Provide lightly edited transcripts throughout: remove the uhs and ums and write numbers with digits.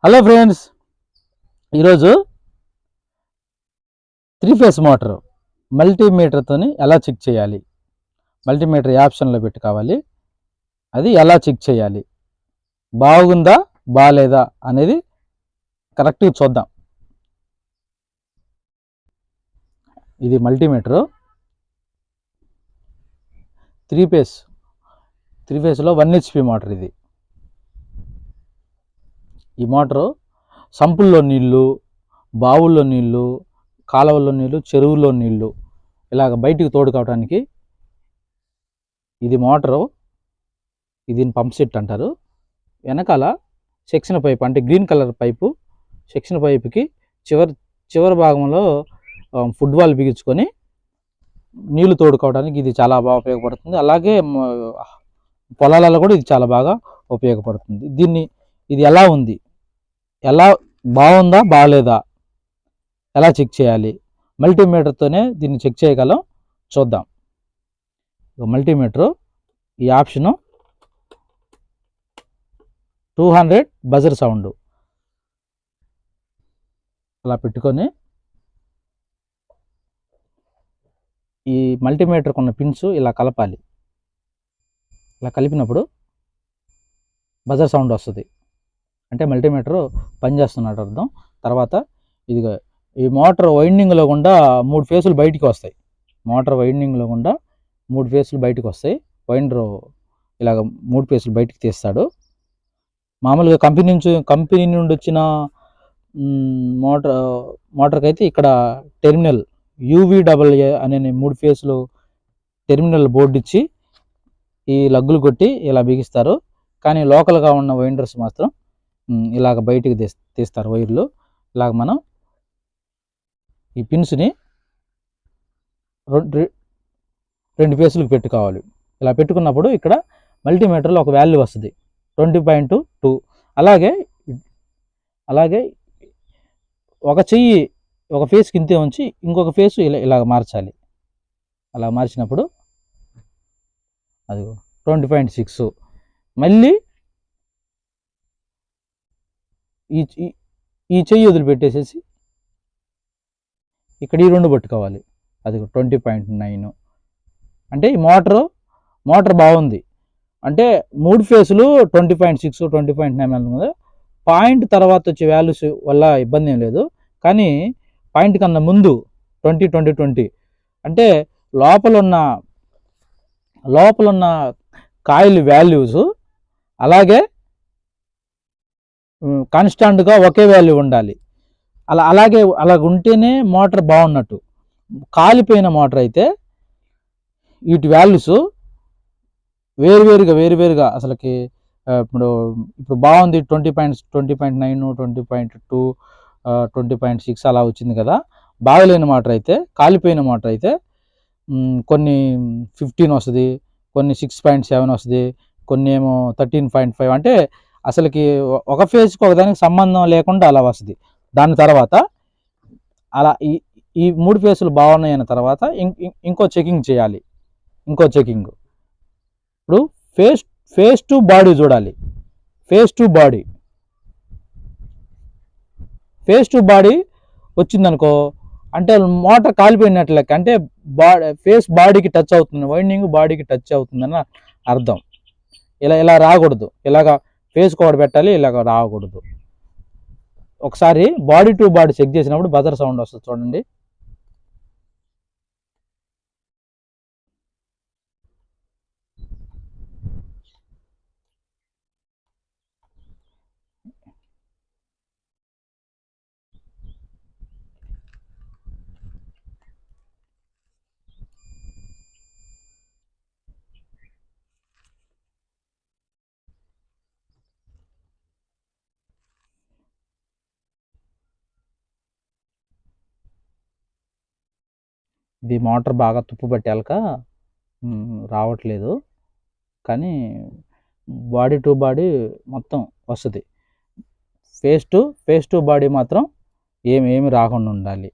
Hello friends, ఈరోజు 3 face motor మల్టీమీటర్తో ఎలా check చేయాలి, మల్టీమీటర్ ఆప్షన్లో పెట్టుకోవాలి, అది ఎలా చెక్ చేయాలి, బాగుందా బాగాలేదా అనేది కరెక్ట్గా చూద్దాం. ఇది మల్టీమీటరు 3 ఫేస్లో 1 HP మోటార్. ఈ మోటారు సంపుల్లో నీళ్ళు, బావుల్లో నీళ్ళు, కాలువల్లో నీళ్ళు, చెరువుల్లో నీళ్ళు ఇలాగ బయటికి తోడుకోవడానికి ఇది మోటారు. ఇది పంప్ సెట్ అంటారు. వెనకాల సెక్షన్ పైప్ అంటే గ్రీన్ కలర్ పైపు, సెక్షన్ పైపుకి చివరి భాగంలో ఫుట్బాల్ బిగించుకొని నీళ్లు తోడుకోవడానికి ఇది చాలా బాగా ఉపయోగపడుతుంది. అలాగే పొలాలలో కూడా ఇది చాలా బాగా ఉపయోగపడుతుంది. ఇది ఎలా ఉంది, ఎలా బాగుందా బాగాలేదా ఎలా చెక్ చేయాలి, మల్టీమీటర్తోనే దీన్ని చెక్ చేయగలం. చూద్దాం. మల్టీమీటరు ఈ ఆప్షను 200 బజర్ సౌండ్ అలా పెట్టుకొని ఈ మల్టీమీటర్కి ఉన్న పిన్స్ ఇలా కలపాలి. ఇలా కలిపినప్పుడు బజర్ సౌండ్ వస్తుంది, అంటే మల్టీమీటర్ పనిచేస్తున్నట్టు అర్థం. తర్వాత ఇదిగో ఈ మోటార్ వైండింగ్లో గుండా 3 ఫేసులు బయటికి వస్తాయి. మోటార్ వైండింగ్లో గుండా 3 ఫేసులు బయటికి వస్తాయి. వైండరు ఇలాగ 3 ఫేసులు బయటికి తీస్తాడు. మామూలుగా కంపెనీ నుండి వచ్చిన మోటార్కి అయితే ఇక్కడ టెర్మినల్ UVAA అనే 3 ఫేసులు టెర్మినల్ బోర్డు ఇచ్చి ఈ లగ్గులు కొట్టి ఇలా బిగిస్తారు. కానీ లోకల్గా ఉన్న వైండర్స్ మాత్రం ఇలాగ బయటికి తీస్తారు వైర్లు. ఇలాగ మనం ఈ పిన్స్ని 2 ఫేసులకు పెట్టుకోవాలి. ఇలా పెట్టుకున్నప్పుడు ఇక్కడ మల్టీమీటర్లో ఒక వాల్యూ వస్తుంది 20.2. అలాగే ఒక చెయ్యి ఒక ఫేస్కి ఇంతే ఉంచి ఇంకొక ఫేసు ఇలాగ మార్చాలి. అలా మార్చినప్పుడు అది 20.6. మళ్ళీ ఈ చెయ్యి వదిలిపెట్టేసేసి ఇక్కడ ఈ 2 పట్టుకోవాలి. అది 20.9. అంటే ఈ మోటార్ బాగుంది అంటే 3 ఫేసులు 20.6 20.9 కదా. పాయింట్ తర్వాత వచ్చే వాల్యూస్ వల్ల ఇబ్బంది ఏం లేదు. కానీ పాయింట్ కన్నా ముందు 20 అంటే లోపల ఉన్న కాయిల్ వాల్యూస్ అలాగే కాన్స్టాంట్గా ఒకే వాల్యూ ఉండాలి. అలాగే ఉంటేనే మోటార్ బాగున్నట్టు. కాలిపోయిన మోటార్ అయితే వీటి వాల్యూస్ వేరువేరుగా అసలుకి ఇప్పుడు బాగుంది 20.9 20.2 20.6 అలా వచ్చింది కదా. బాగలేని మోటార్ అయితే, కాలిపోయిన మోటార్ అయితే కొన్ని 15 వస్తుంది, కొన్ని 6.7 వస్తుంది, కొన్ని ఏమో 13.5. అంటే అసలుకి ఒక ఫేజ్కి ఒకదానికి సంబంధం లేకుండా అలా వస్తుంది. దాని తర్వాత అలా ఈ 3 ఫేసులు బాగున్నాయన్న తర్వాత ఇంకో చెకింగ్ చేయాలి. ఇప్పుడు ఫేస్ టు బాడీ చూడాలి. ఫేస్ టు బాడీ వచ్చిందనుకో అంటే మోటార్ కాలిపోయినట్లు లెక్క. అంటే ఫేస్ బాడీకి టచ్ అవుతుంది, వైండింగ్ బాడీకి టచ్ అవుతుందని అర్థం. ఇలా రాకూడదు. ఇలాగా ఫేస్ కోడ్ పెట్టాలి, ఇలాగ రాకూడదు. ఒకసారి బాడీ టు బాడీ చెక్ చేసినప్పుడు బజర్ సౌండ్ వస్తుంది చూడండి. ఇది మోటార్ బాగా తుప్పు పట్టాక రావట్లేదు, కానీ బాడీ టు బాడీ మొత్తం వస్తుంది. ఫేస్ టు బాడీ మాత్రం ఏమి రాకుండా ఉండాలి.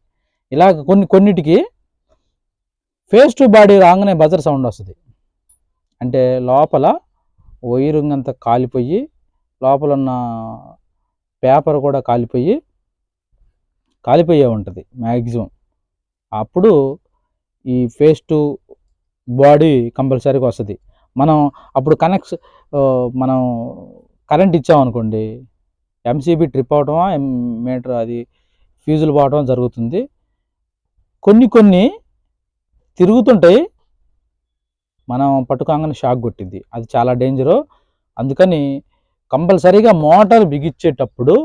ఇలాగ కొన్నిటికి ఫేస్ టు బాడీ రాగానే బజర్ సౌండ్ వస్తుంది. అంటే లోపల వైరింగ్ అంతా కాలిపోయి లోపల ఉన్న పేపర్ కూడా కాలిపోయే ఉంటుంది మ్యాక్సిమం. అప్పుడు ఈ ఫేస్ టు బాడీ కంపల్సరీగా వస్తుంది. మనం అప్పుడు మనం కరెంట్ ఇచ్చామనుకోండి, ఎంసీబీ ట్రిప్ అవటమా మీటర్ అది ఫ్యూజులు పోవటం జరుగుతుంది. కొన్ని తిరుగుతుంటాయి, మనం పట్టుకోగానే షాక్ కొట్టింది, అది చాలా డేంజరు. అందుకని కంపల్సరీగా మోటార్ బిగించేటప్పుడు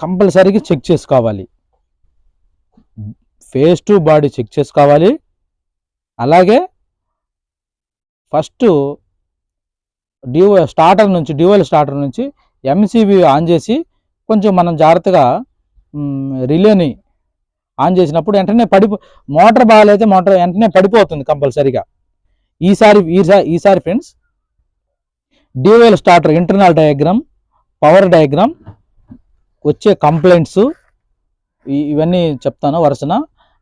కంపల్సరీగా చెక్ చేసుకోవాలి, ఫేస్ టు బాడీ చెక్ చేసుకోవాలి. అలాగే ఫస్ట్ డ్యూయల్ స్టార్టర్ నుంచి ఎంసీబీ ఆన్ చేసి కొంచెం మనం జాగ్రత్తగా రిలేని ఆన్ చేసినప్పుడు వెంటనే మోటార్ బాగాలైతే మోటార్ వెంటనే పడిపోతుంది కంపల్సరీగా. ఈసారి friends dual starter internal diagram, power diagram, వచ్చే కంప్లైంట్స్ ఇవన్నీ చెప్తాను వరుసన.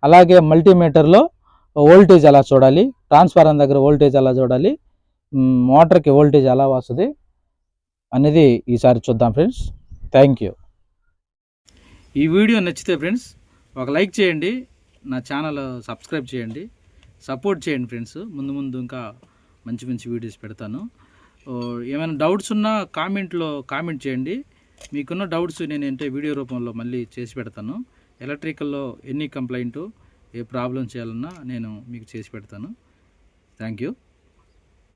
అలాగే మల్టీమీటర్లో వోల్టేజ్ ఎలా చూడాలి, ట్రాన్స్ఫార్మర్ దగ్గర వోల్టేజ్ ఎలా చూడాలి, మోటార్కి వోల్టేజ్ ఎలా వస్తుంది అనేది ఈసారి చూద్దాం ఫ్రెండ్స్. Thank you. ఈ వీడియో నచ్చితే ఫ్రెండ్స్ ఒక లైక్ చేయండి, నా ఛానల్ సబ్స్క్రైబ్ చేయండి, సపోర్ట్ చేయండి ఫ్రెండ్స్. ముందు ఇంకా మంచి వీడియోస్ పెడతాను. ఏమైనా డౌట్స్ ఉన్నా కామెంట్ చేయండి. మీకున్న డౌట్స్ నేనంటే వీడియో రూపంలో మళ్ళీ చేసి పెడతాను. ఎలక్ట్రికల్లో ఎన్ని కంప్లైంట్ ఏ ప్రాబ్లం చేయాలన్నా నేను మీకు చేసి పెడతాను. Thank you.